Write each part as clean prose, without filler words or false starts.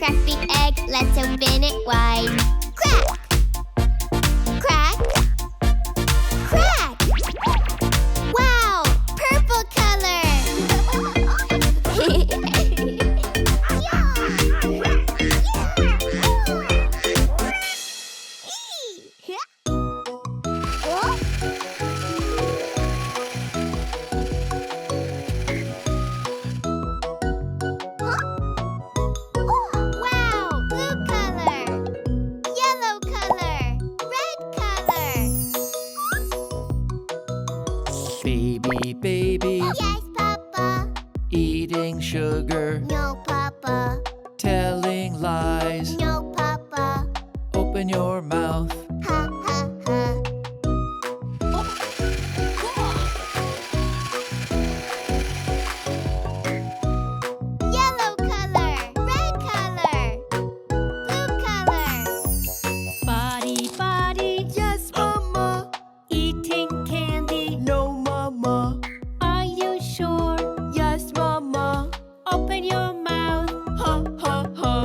crack the egg, let's open it wide. Crack! Crack! Crack! Wow! Purple color! Wow! Blue color! Yellow color! Red color! Baby, baby, Yes, Papa! eating sugar, No, Papa! telling lies. No, Papa! Open your mouth. Ha, ha, ha! Yellow color! Red color! Blue color! Body, body, Yes, Mama. eating candy. No, Mama. Are you sure? Yes, Mama. Open your mouth. Ha, ha, ha.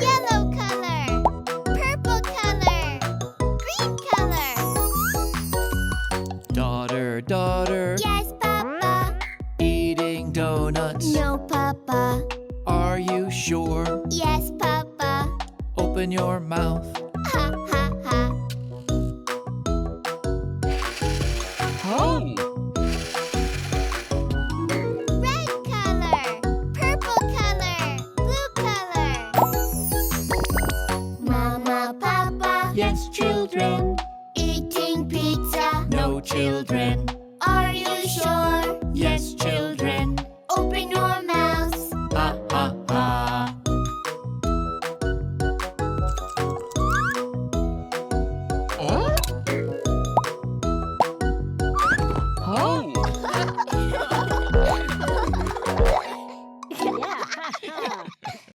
Yellow color! Purple color! Green color! Daughter, daughter, Yes, Papa! eating donuts. No, Papa! Are you sure? Yes, Papa! Open your mouth. Ha, ha, ha! Oh! Red color! Purple color! Blue color! Mama, Papa! Yes, children. Eating pizza! No, children. Are you sure? Yes, children. Open your mouths! Ha, ha, ha. Oh!